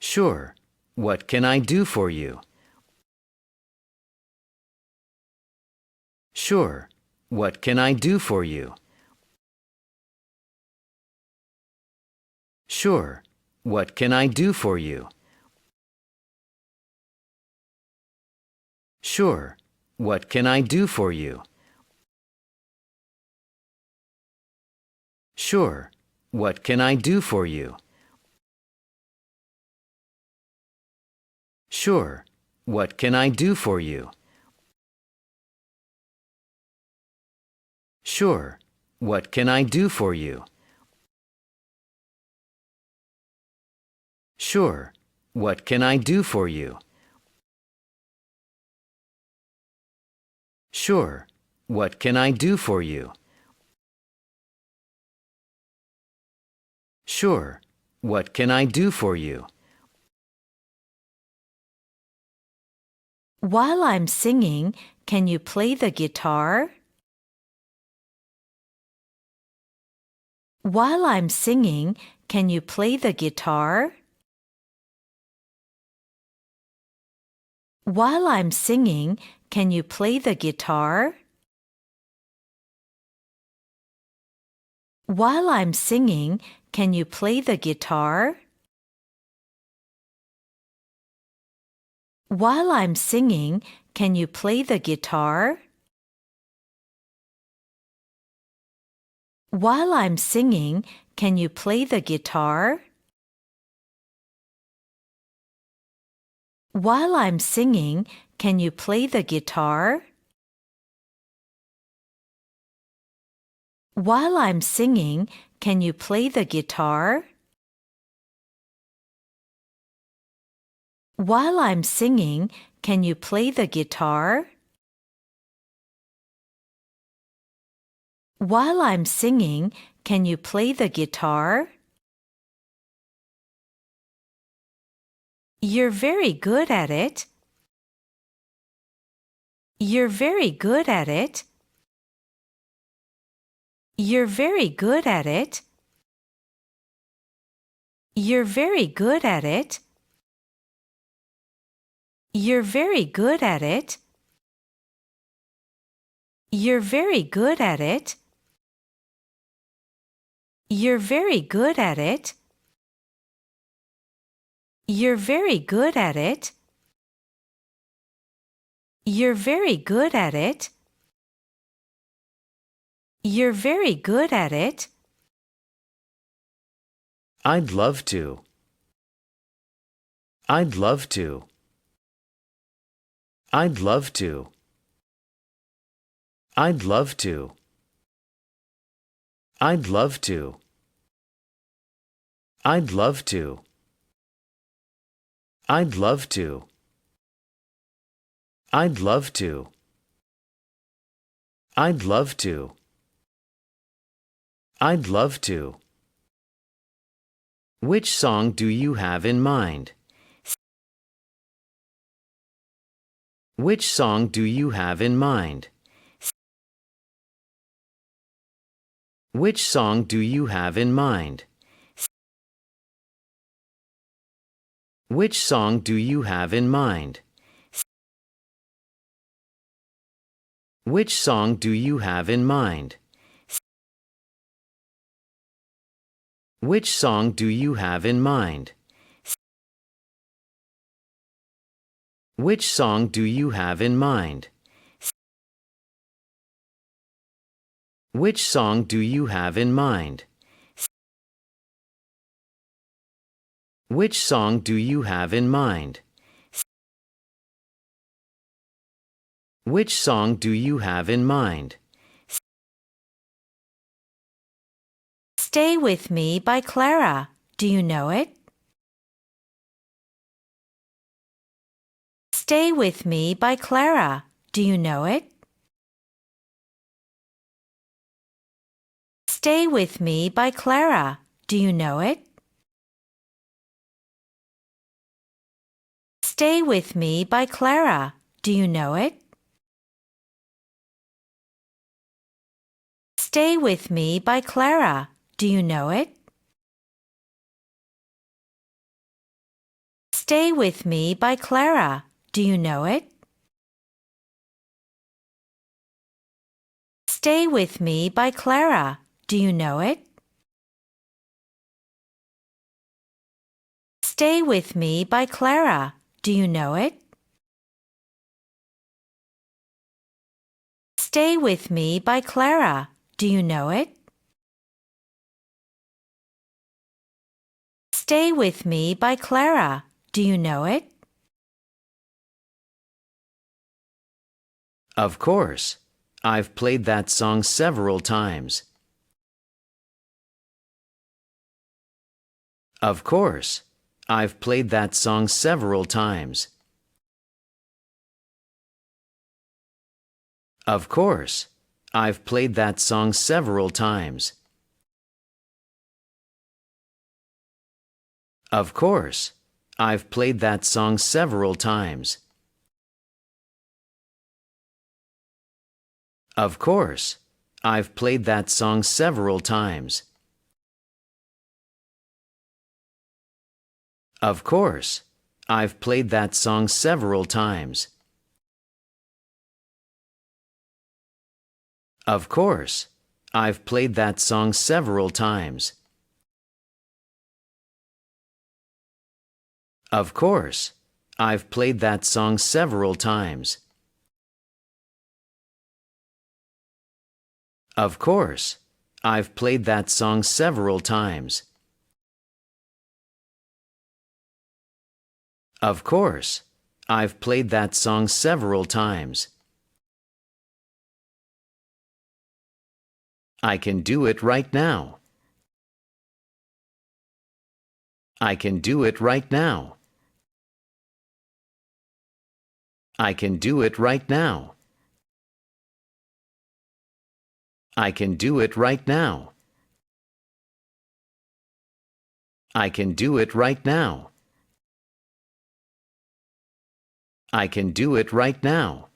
Sure. What can I do for you? Sure. What can I do for you? Sure. What can I do for you? Sure. What can I do for you? Sure. What can I do for you? Sure. What can I do for you? Sure. What can I do for you? Sure. What can I do for you? Sure. What can I do for you? Sure. What can I do for you? While I'm singing, can you play the guitar? While I'm singing, can you play the guitar? While I'm singing, can you play the guitar? While I'm singing, can you play the guitar? While I'm singing, can you play the guitar? While I'm singing, can you play the guitar? While I'm singing, can you play the guitar? While I'm singing, can you play the guitar? While I'm singing, can you play the guitar? While I'm singing, can you play the guitar? You're very good at it. You're very good at it. You're very good at it. You're very good at it. You're very good at it. You're very good at it. You're very good at it. You're very good at it. You're very good at it. You're very good at it. I'd love to. I'd love to. I'd love to. I'd love to. I'd love to. I'd love to. I'd love to. I'd love to. I'd love to. I'd love to. Which song do you have in mind? Which song do you have in mind? Which song do you have in mind? Which song do you have in mind? Which song do you have in mind? Which song do you have in mind? Which song do you have in mind? Which song do you have in mind? Which song do you have in mind? Which song do you have in mind? Stay With Me by Clara. Do you know it? Stay With Me by Clara. Do you know it? Stay With Me by Clara. Do you know it? Stay With Me by Clara. Do you know it? Stay With Me by Clara. Do you know it? Stay with Me by Clara. Do you know it? Stay with Me by Clara. Do you know it? Stay with Me by Clara. Do you know it? Stay with Me by Clara. Do you know it? Stay with Me by Clara. Do you know it? Of course. I've played that song several times. Of course. I've played that song several times. Of course. I've played that song several times. Of course. I've played that song several times. Of course. I've played that song several times. Of course. I've played that song several times. Of course. I've played that song several times. Of course. I've played that song several times. Of course. I've played that song several times. Of course. I've played that song several times. I can do it right now. I can do it right now. I can do it right now. I can do it right now. I can do it right now. I can do it right now.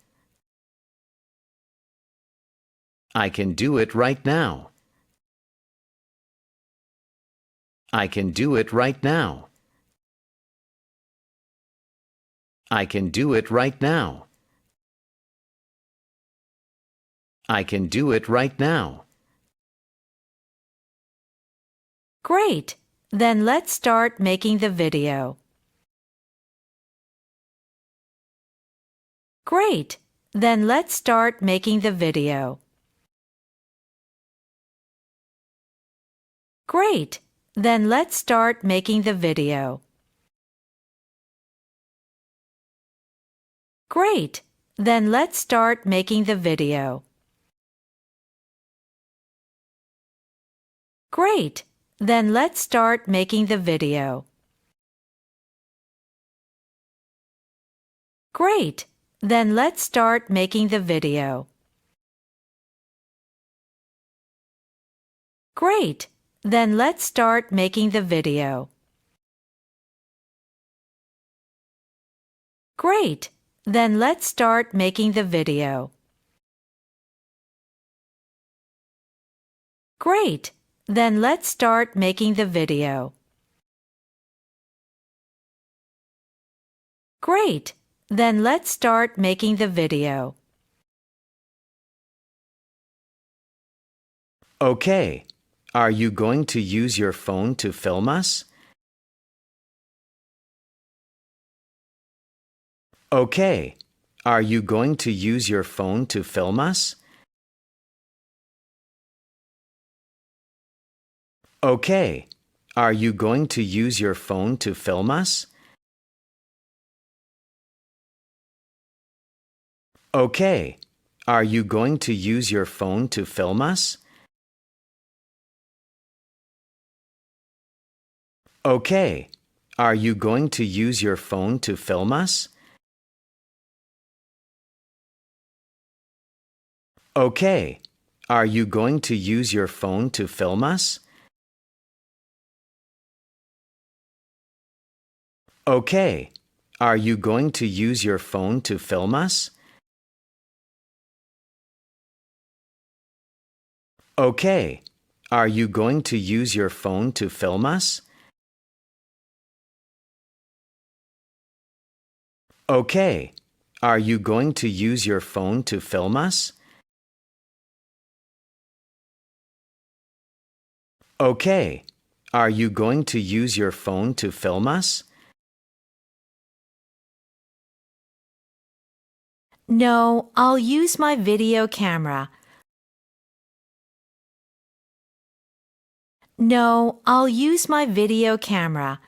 I can do it right now. I can do it right now. I can do it right now. I can do it right now. Great! Then let's start making the video. Great! Then let's start making the video. Great! Then let's start making the video. Great! Then let's start making the video. Great! Then let's start making the video. Great! Then let's start making the video. Great! Then let's start making the video. Great! Then let's start making the video. Great! Then let's start making the video. Great! Then let's start making the video. Okay. Are you going to use your phone to film us? Okay. Are you going to use your phone to film us? Okay. Are you going to use your phone to film us? Okay. Are you going to use your phone to film us? Okay. Are you going to use your phone to film us? Okay. Are you going to use your phone to film us? Okay. Are you going to use your phone to film us? Okay. Are you going to use your phone to film us? Okay. Are you going to use your phone to film us? Okay. Are you going to use your phone to film us? No, I'll use my video camera. No, I'll use my video camera.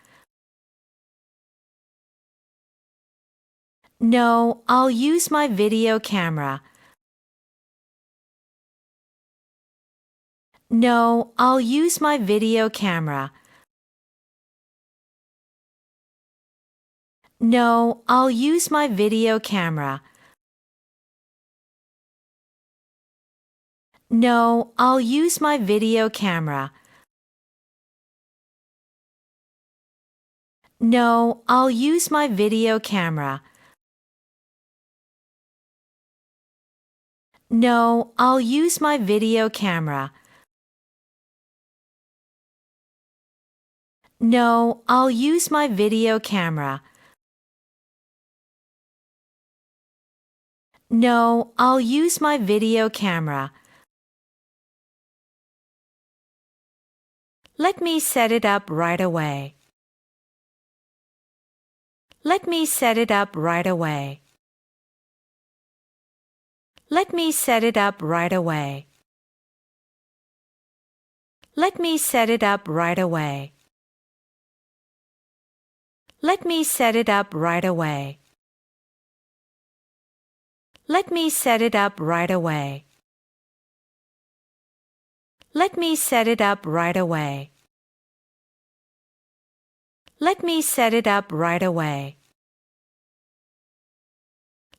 No, I'll use my video camera. No, I'll use my video camera. No, I'll use my video camera. No, I'll use my video camera. No, I'll use my video camera. No, I'll use my video camera. No, I'll use my video camera. No, I'll use my video camera. Let me set it up right away. Let me set it up right away. Let me set it up right away. Let me set it up right away. Let me set it up right away. Let me set it up right away. Let me set it up right away. Let me set it up right away.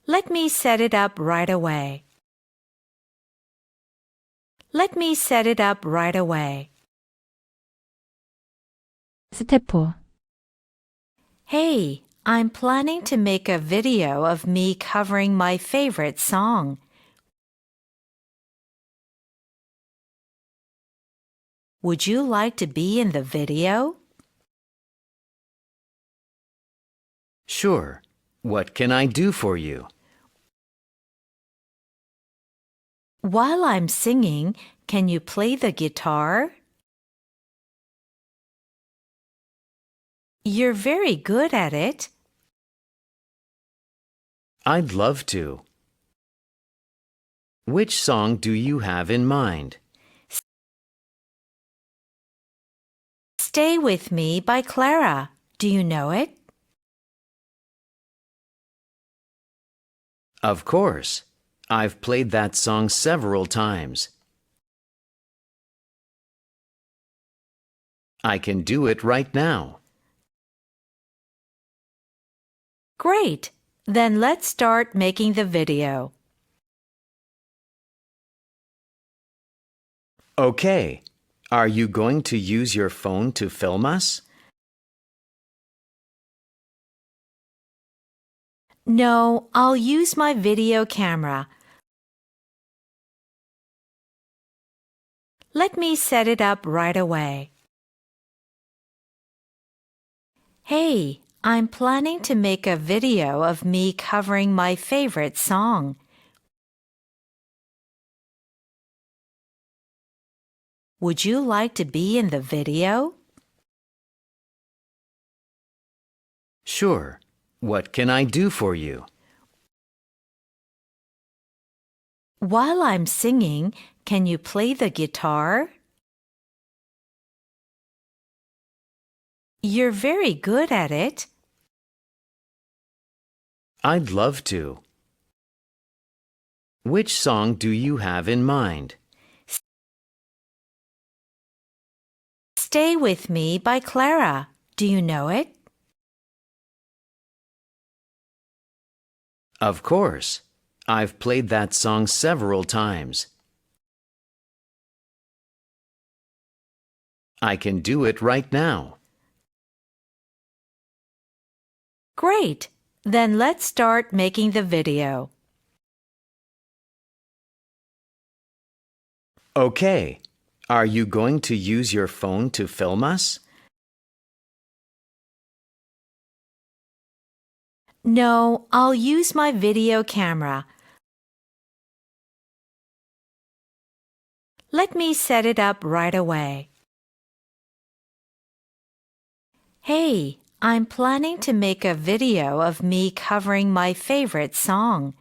Let me set it up right away. Let me set it up right away. 스텝 4. Hey, I'm planning to make a video of me covering my favorite song. Would you like to be in the video? Sure. What can I do for you? While I'm singing, can you play the guitar? You're very good at it. I'd love to. Which song do you have in mind? Stay With Me by Clara. Do you know it? Of course. I've played that song several times. I can do it right now. Great! Then let's start making the video. Okay. Are you going to use your phone to film us? No, I'll use my video camera. Let me set it up right away. Hey, I'm planning to make a video of me covering my favorite song. Would you like to be in the video? Sure. What can I do for you? While I'm singing, can you play the guitar? You're very good at it. I'd love to. Which song do you have in mind? Stay With Me by Clara. Do you know it? Of course. I've played that song several times. I can do it right now. Great! Then let's start making the video. Okay. Are you going to use your phone to film us? No, I'll use my video camera. Let me set it up right away. Hey, I'm planning to make a video of me covering my favorite song.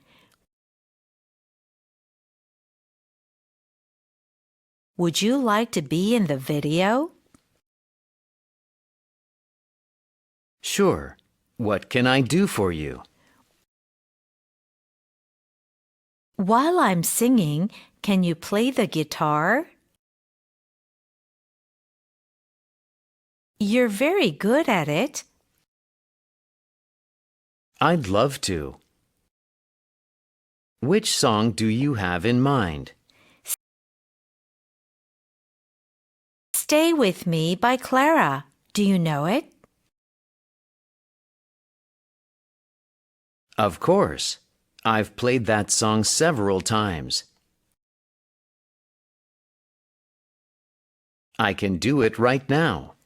Would you like to be in the video? Sure. What can I do for you? While I'm singing, can you play the guitar? You're very good at it. I'd love to. Which song do you have in mind? Stay With Me by Clara. Do you know it? Of course. I've played that song several times. I can do it right now.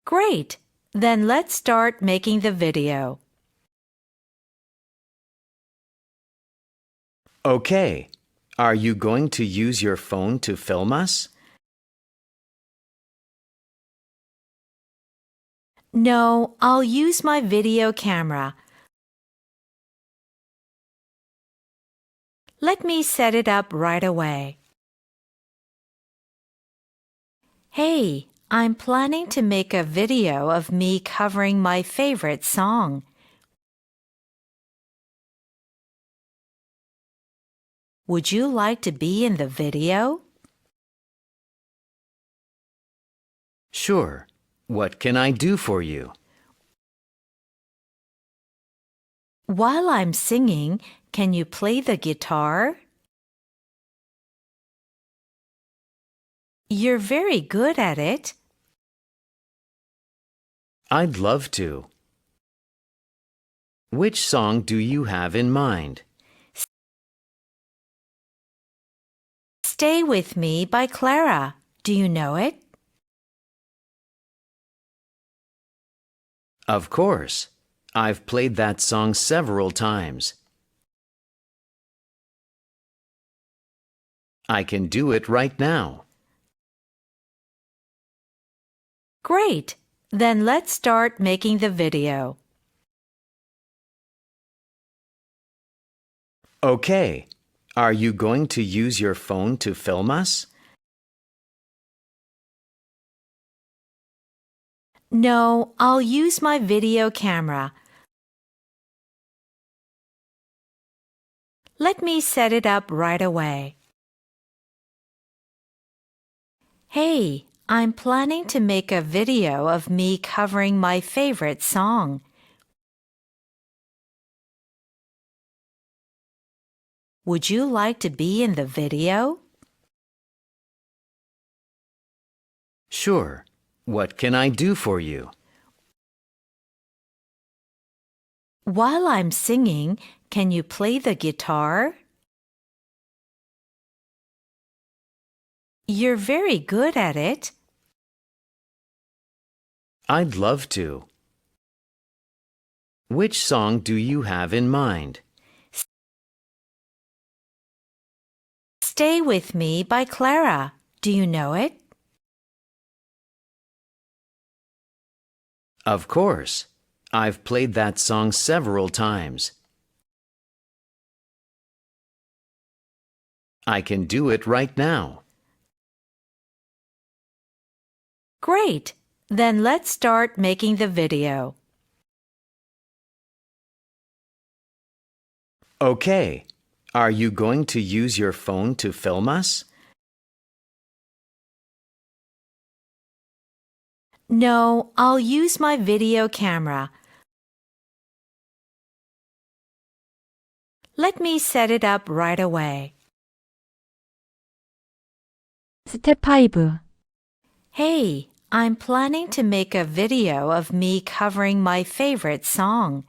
Great! Then let's start making the video. Okay. Are you going to use your phone to film us? No, I'll use my video camera. Let me set it up right away. Hey, I'm planning to make a video of me covering my favorite song. Would you like to be in the video? Sure. What can I do for you? While I'm singing, can you play the guitar? You're very good at it. I'd love to. Which song do you have in mind? Stay With Me by Clara. Do you know it? Of course. I've played that song several times. I can do it right now. Great! Then let's start making the video. Okay. Are you going to use your phone to film us? No, I'll use my video camera. Let me set it up right away. Hey, I'm planning to make a video of me covering my favorite song. Would you like to be in the video? Sure. What can I do for you? While I'm singing, can you play the guitar? You're very good at it. I'd love to. Which song do you have in mind? Stay With Me by Clara. Do you know it? Of course. I've played that song several times. I can do it right now. Great! Then let's start making the video. Okay. Are you going to use your phone to film us? No, I'll use my video camera. Let me set it up right away. 스텝 5. Hey, I'm planning to make a video of me covering my favorite song.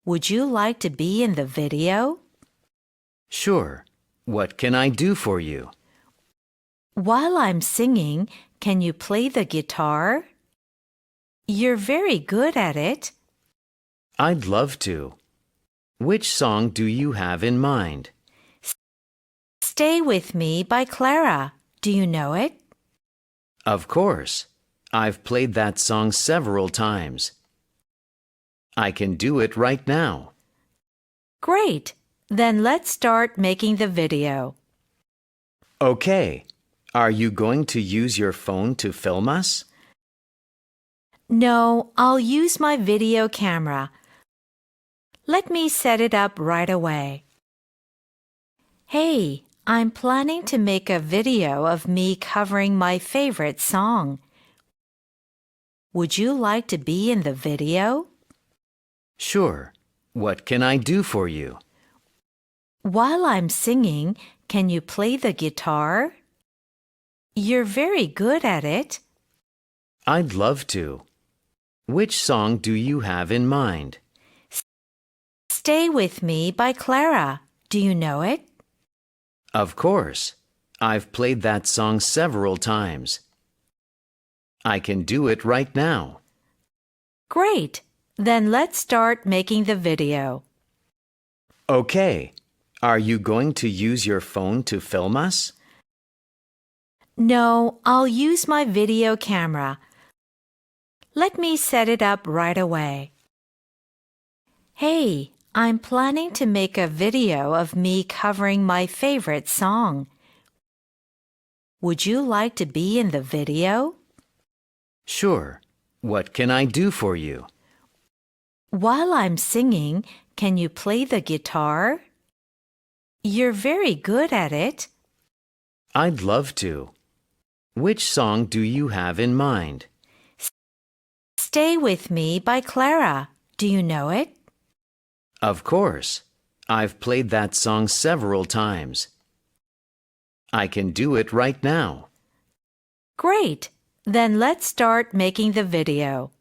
Would you like to be in the video? Sure. What can I do for you? While I'm singing, can you play the guitar? You're very good at it. I'd love to. Which song do you have in mind? Stay with Me by Clara. Do you know it? Of course. I've played that song several times. I can do it right now. Great. Then let's start making the video. Okay. Are you going to use your phone to film us? No, I'll use my video camera. Let me set it up right away. Hey, I'm planning to make a video of me covering my favorite song. Would you like to be in the video? Sure. What can I do for you? While I'm singing, can you play the guitar? You're very good at it. I'd love to. Which song do you have in mind? Stay with Me by Clara. Do you know it? Of course. I've played that song several times. I can do it right now. Great. Then let's start making the video. Okay. Are you going to use your phone to film us? No, I'll use my video camera. Let me set it up right away. Hey, I'm planning to make a video of me covering my favorite song. Would you like to be in the video? Sure. What can I do for you? While I'm singing, can you play the guitar? You're very good at it. I'd love to. Which song do you have in mind? Stay with Me by Clara. Do you know it? Of course. I've played that song several times. I can do it right now. Great. Then let's start making the video.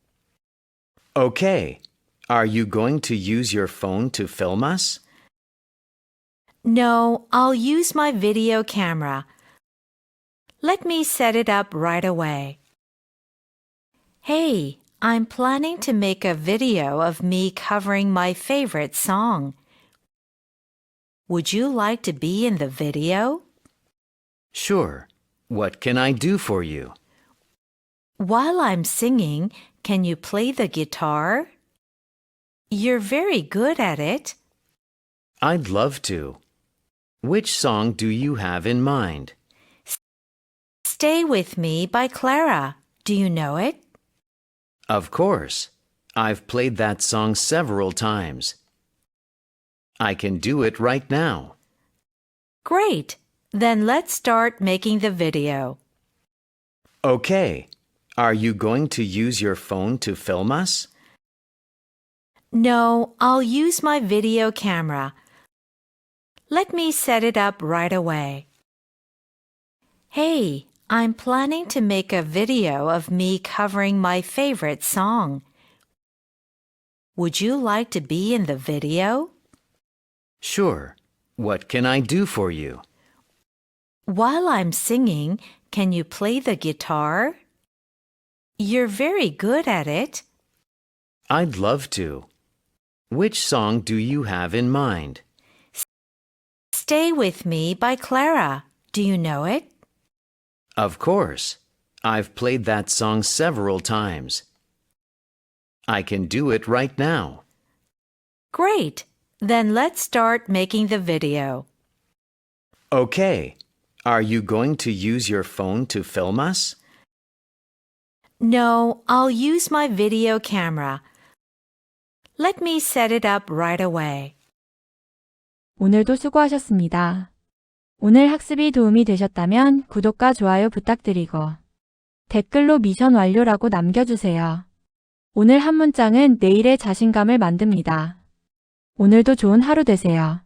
Okay. Are you going to use your phone to film us? No, I'll use my video camera. Let me set it up right away. Hey, I'm planning to make a video of me covering my favorite song. Would you like to be in the video? Sure. What can I do for you? While I'm singing, can you play the guitar? You're very good at it. I'd love to. Which song do you have in mind? Stay with Me by Clara. Do you know it? Of course. I've played that song several times. I can do it right now. Great. Then let's start making the video. Okay. Are you going to use your phone to film us? No, I'll use my video camera. Let me set it up right away. Hey, I'm planning to make a video of me covering my favorite song. Would you like to be in the video? Sure. What can I do for you? While I'm singing, can you play the guitar? You're very good at it. I'd love to. Which song do you have in mind? Stay with Me by Clara. Do you know it? Of course. I've played that song several times. I can do it right now. Great. Then let's start making the video. Okay. Are you going to use your phone to film us? No, I'll use my video camera. Let me set it up right away. 오늘도 수고하셨습니다. 오늘 학습이 도움이 되셨다면 구독과 좋아요 부탁드리고 댓글로 미션 완료라고 남겨주세요. 오늘 한 문장은 내일의 자신감을 만듭니다. 오늘도 좋은 하루 되세요.